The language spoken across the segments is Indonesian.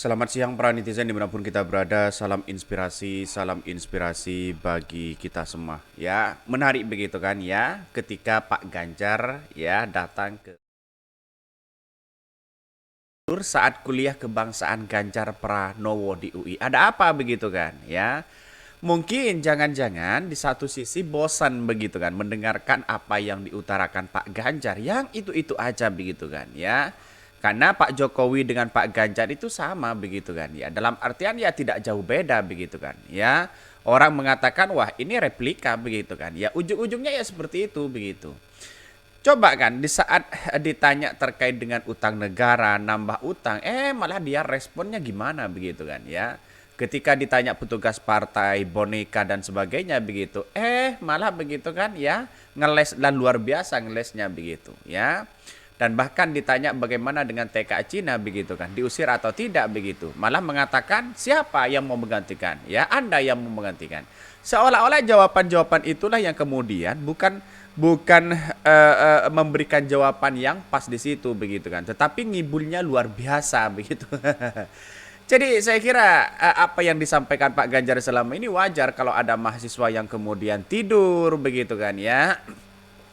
Selamat siang para netizen dimanapun kita berada. Salam inspirasi bagi kita semua. Ya, menarik begitu kan ya, ketika Pak Ganjar ya datang ke saat kuliah kebangsaan Ganjar Pranowo di UI. Ada apa begitu kan ya? Mungkin jangan-jangan di satu sisi bosan begitu kan mendengarkan apa yang diutarakan Pak Ganjar yang itu-itu aja begitu kan ya. Karena Pak Jokowi dengan Pak Ganjar itu sama begitu kan ya. Dalam artian ya tidak jauh beda begitu kan ya. Orang mengatakan wah ini replika begitu kan ya. Ujung-ujungnya ya seperti itu begitu. Coba kan di saat ditanya terkait dengan utang negara, nambah utang, malah dia responnya gimana begitu kan ya. Ketika ditanya petugas partai, boneka dan sebagainya begitu, malah begitu kan ya, ngeles dan luar biasa ngelesnya begitu ya. Dan bahkan ditanya bagaimana dengan TKA Cina begitu kan, diusir atau tidak begitu. Malah mengatakan siapa yang mau menggantikan? Ya, Anda yang mau menggantikan. Seolah-olah jawaban-jawaban itulah yang kemudian bukan bukan memberikan jawaban yang pas di situ begitu kan, tetapi ngibulnya luar biasa begitu. Jadi saya kira apa yang disampaikan Pak Ganjar selama ini wajar kalau ada mahasiswa yang kemudian tidur begitu kan ya,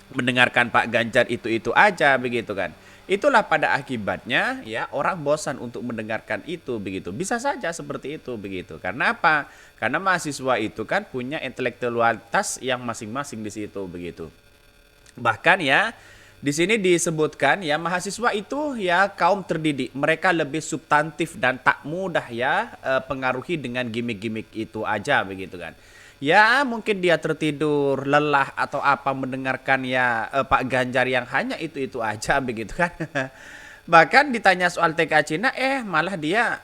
mendengarkan Pak Ganjar itu aja begitu kan. Itulah pada akibatnya ya orang bosan untuk mendengarkan itu begitu. Bisa saja seperti itu begitu. Karena apa? Karena mahasiswa itu kan punya intelektualitas yang masing-masing di situ begitu. Bahkan ya di sini disebutkan ya mahasiswa itu ya kaum terdidik, mereka lebih substantif dan tak mudah ya pengaruhi dengan gimmick-gimmick itu aja begitu kan. Ya mungkin dia tertidur, lelah atau apa mendengarkan ya Pak Ganjar yang hanya itu aja begitu kan. Bahkan ditanya soal TK Cina malah dia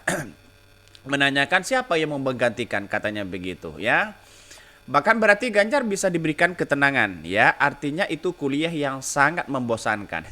menanyakan siapa yang mau menggantikan katanya begitu ya. Bahkan berarti Ganjar bisa diberikan ketenangan ya. Artinya itu kuliah yang sangat membosankan.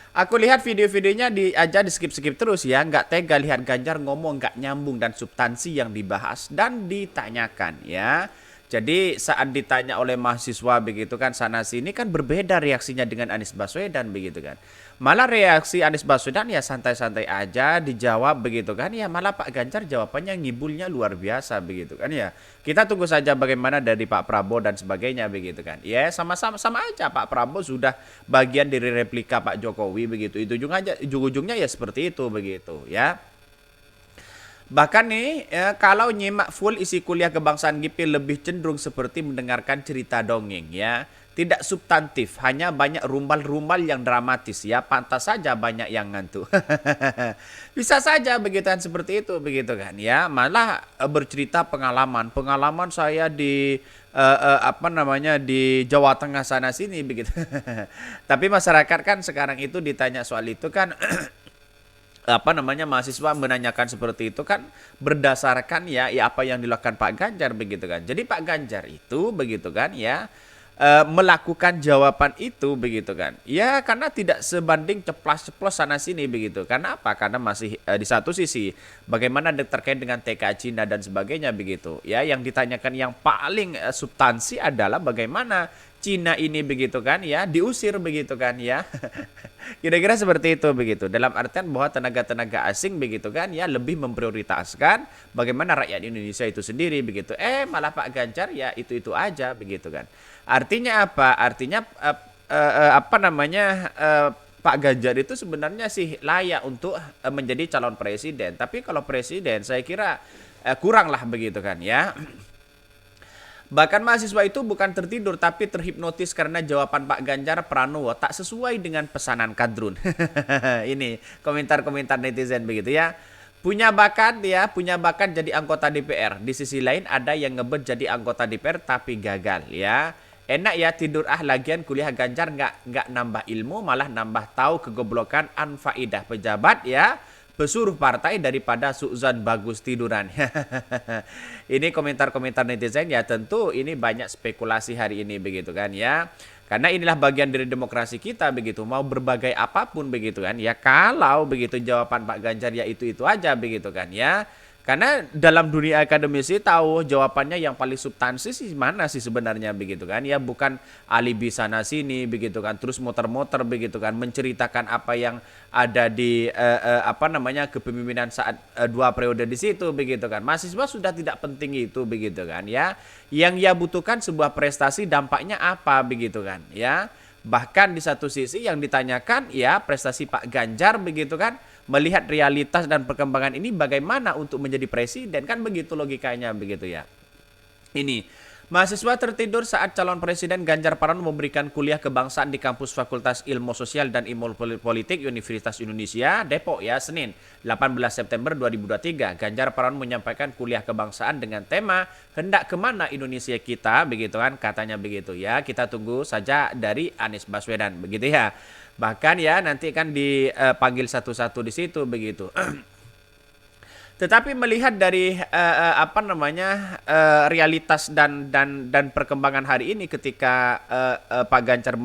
Aku lihat video-videonya aja di skip-skip terus ya. Nggak tega lihat Ganjar ngomong nggak nyambung dan substansi yang dibahas dan ditanyakan ya. Jadi saat ditanya oleh mahasiswa begitu kan sana sini kan berbeda reaksinya dengan Anies Baswedan begitu kan. Malah reaksi Anies Baswedan ya santai-santai aja dijawab begitu kan ya, malah Pak Ganjar jawabannya ngibulnya luar biasa begitu kan ya. Kita tunggu saja bagaimana dari Pak Prabowo dan sebagainya begitu kan. Ya sama-sama sama aja Pak Prabowo sudah bagian dari replika Pak Jokowi begitu. Itu juga aja ujung-ujungnya ya seperti itu begitu ya. Bahkan nih, kalau nyimak full isi kuliah kebangsaan GP lebih cenderung seperti mendengarkan cerita dongeng ya. Tidak substantif, hanya banyak rumbal-rumbal yang dramatis ya. Pantas saja banyak yang ngantuk. Bisa saja begituan seperti itu begitu kan ya. Malah bercerita pengalaman. Pengalaman saya di apa namanya di Jawa Tengah sana sini begitu. Tapi masyarakat kan sekarang itu ditanya soal itu kan apa namanya mahasiswa menanyakan seperti itu kan berdasarkan ya apa yang dilakukan Pak Ganjar begitu kan. Jadi Pak Ganjar itu begitu kan ya melakukan jawaban itu begitu kan. Ya karena tidak sebanding ceplas-ceplos sana sini begitu. Karena apa? Karena masih di satu sisi bagaimana terkait dengan TK Cina dan sebagainya begitu. Ya yang ditanyakan yang paling substansi adalah bagaimana Cina ini begitu kan ya diusir begitu kan ya. Kira-kira seperti itu begitu. Dalam artian bahwa tenaga-tenaga asing begitu kan ya lebih memprioritaskan bagaimana rakyat Indonesia itu sendiri begitu. Malah Pak Ganjar ya itu aja begitu kan. Artinya apa? Artinya apa namanya Pak Ganjar itu sebenarnya sih layak untuk menjadi calon presiden. Tapi kalau presiden saya kira kurang lah begitu kan ya. Bahkan mahasiswa itu bukan tertidur tapi terhipnotis karena jawaban Pak Ganjar Pranowo tak sesuai dengan pesanan kadrun. Ini komentar-komentar netizen begitu ya. Punya bakat jadi anggota DPR. Di sisi lain ada yang ngebet jadi anggota DPR tapi gagal ya. Enak ya tidur lagian kuliah Ganjar nggak nambah ilmu malah nambah tahu kegoblokan anfaidah pejabat ya. Pesuruh partai daripada Suzan bagus tiduran. Ini komentar-komentar netizen ya tentu ini banyak spekulasi hari ini begitu kan ya. Karena inilah bagian dari demokrasi kita begitu. Mau berbagai apapun begitu kan ya. Kalau begitu jawaban Pak Ganjar ya itu aja begitu kan ya. Karena dalam dunia akademisi tahu jawabannya yang paling substansi sih mana sih sebenarnya begitu kan. Ya bukan alibi sana sini begitu kan. Terus muter-muter begitu kan menceritakan apa yang ada di apa namanya kepemimpinan saat 2 periode di situ begitu kan. Mahasiswa sudah tidak penting itu begitu kan ya. Yang ia butuhkan sebuah prestasi dampaknya apa begitu kan ya. Bahkan di satu sisi yang ditanyakan ya prestasi Pak Ganjar begitu kan, melihat realitas dan perkembangan ini bagaimana untuk menjadi presiden, kan begitu logikanya begitu ya. Ini mahasiswa tertidur saat calon presiden Ganjar Pranowo memberikan kuliah kebangsaan di kampus Fakultas Ilmu Sosial dan Ilmu Politik Universitas Indonesia Depok ya, Senin 18 September 2023. Ganjar Pranowo menyampaikan kuliah kebangsaan dengan tema hendak kemana Indonesia kita begitu kan, katanya begitu ya. Kita tunggu saja dari Anies Baswedan begitu ya. Bahkan ya nanti kan dipanggil satu-satu di situ begitu. Tetapi melihat dari apa namanya realitas dan perkembangan hari ini ketika Pak Ganjar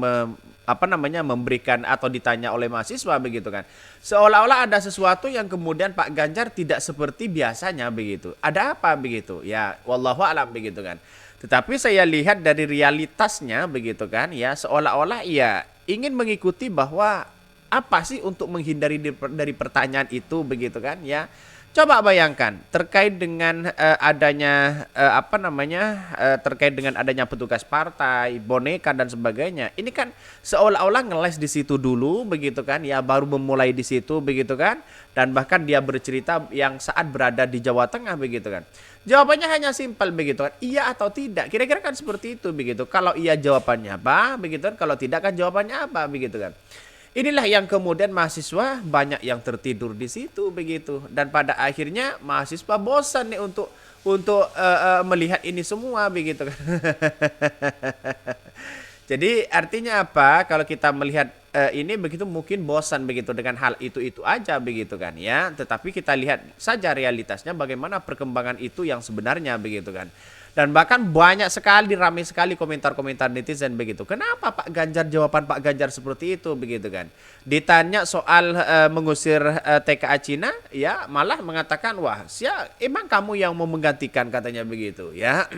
apa namanya memberikan atau ditanya oleh mahasiswa begitu kan, seolah-olah ada sesuatu yang kemudian Pak Ganjar tidak seperti biasanya begitu. Ada apa begitu? Ya, wallahu alam begitu kan. Tetapi saya lihat dari realitasnya begitu kan, ya seolah-olah ia ingin mengikuti bahwa apa sih untuk menghindari dari pertanyaan itu begitu kan ya. Coba bayangkan terkait dengan adanya apa namanya terkait dengan adanya petugas partai, boneka dan sebagainya. Ini kan seolah-olah ngeles di situ dulu begitu kan ya, baru memulai di situ begitu kan. Dan bahkan dia bercerita yang saat berada di Jawa Tengah begitu kan. Jawabannya hanya simpel begitu kan, iya atau tidak. Kira-kira kan seperti itu begitu. Kalau iya jawabannya apa begitu kan, kalau tidak kan jawabannya apa begitu kan. Inilah yang kemudian mahasiswa banyak yang tertidur di situ begitu, dan pada akhirnya mahasiswa bosan nih untuk melihat ini semua begitu kan. Jadi artinya apa? Kalau kita melihat ini begitu mungkin bosan begitu dengan hal itu aja begitu kan ya. Tetapi kita lihat saja realitasnya bagaimana perkembangan itu yang sebenarnya begitu kan. Dan bahkan banyak sekali, ramai sekali komentar-komentar netizen begitu. Kenapa Pak Ganjar, jawaban Pak Ganjar seperti itu begitu kan. Ditanya soal mengusir TKA Cina, ya malah mengatakan, wah emang kamu yang mau menggantikan, katanya begitu ya.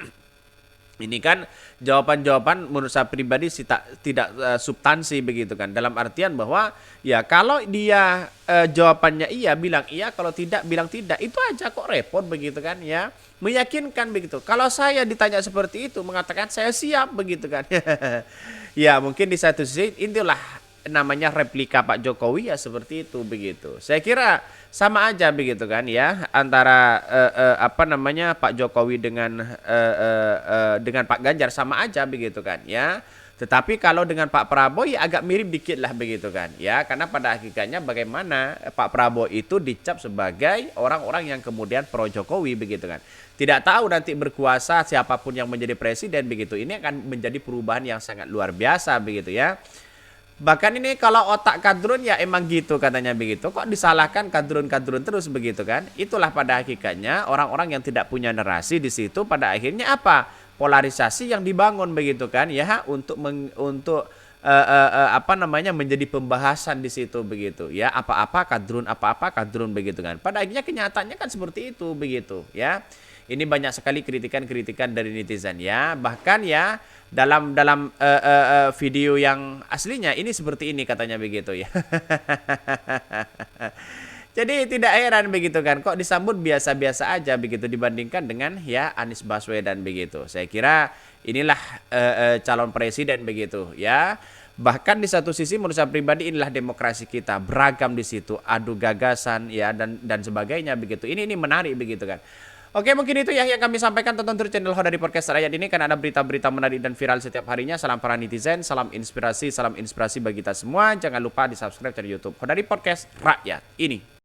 Ini kan jawaban-jawaban menurut saya pribadi sih tidak substansi begitu kan. Dalam artian bahwa ya kalau dia jawabannya iya, bilang iya, kalau tidak bilang tidak. Itu aja kok repot begitu kan ya. Meyakinkan begitu. Kalau saya ditanya seperti itu mengatakan saya siap begitu kan. Ya mungkin di satu sisi itulah namanya replika Pak Jokowi ya, seperti itu begitu. Saya kira sama aja begitu kan ya, antara apa namanya Pak Jokowi dengan Pak Ganjar sama aja begitu kan ya. Tetapi kalau dengan Pak Prabowo ya agak mirip dikit lah begitu kan ya, karena pada hakikatnya bagaimana Pak Prabowo itu dicap sebagai orang-orang yang kemudian pro Jokowi begitu kan. Tidak tahu nanti berkuasa siapapun yang menjadi presiden begitu. Ini akan menjadi perubahan yang sangat luar biasa begitu ya. Bahkan ini kalau otak kadrun ya emang gitu katanya begitu. Kok disalahkan kadrun-kadrun terus begitu kan? Itulah pada hakikatnya orang-orang yang tidak punya narasi di situ pada akhirnya apa? Polarisasi yang dibangun begitu kan ya, untuk apa namanya menjadi pembahasan di situ begitu ya, apa-apa kadrun begitu kan. Pada akhirnya kenyataannya kan seperti itu begitu ya. Ini banyak sekali kritikan-kritikan dari netizen ya. Bahkan ya dalam video yang aslinya ini seperti ini katanya begitu ya. Jadi tidak heran begitu kan, kok disambut biasa-biasa aja begitu dibandingkan dengan ya Anies Baswedan begitu. Saya kira inilah calon presiden begitu ya. Bahkan di satu sisi menurut saya pribadi inilah demokrasi kita, beragam di situ, adu gagasan ya dan sebagainya begitu. Ini menarik begitu kan. Oke, mungkin itu ya yang kami sampaikan. Tonton terus channel Hodari Podcast Rakyat ini karena ada berita-berita menarik dan viral setiap harinya. Salam para netizen, salam inspirasi bagi kita semua. Jangan lupa di subscribe channel YouTube Hodari Podcast Rakyat ini.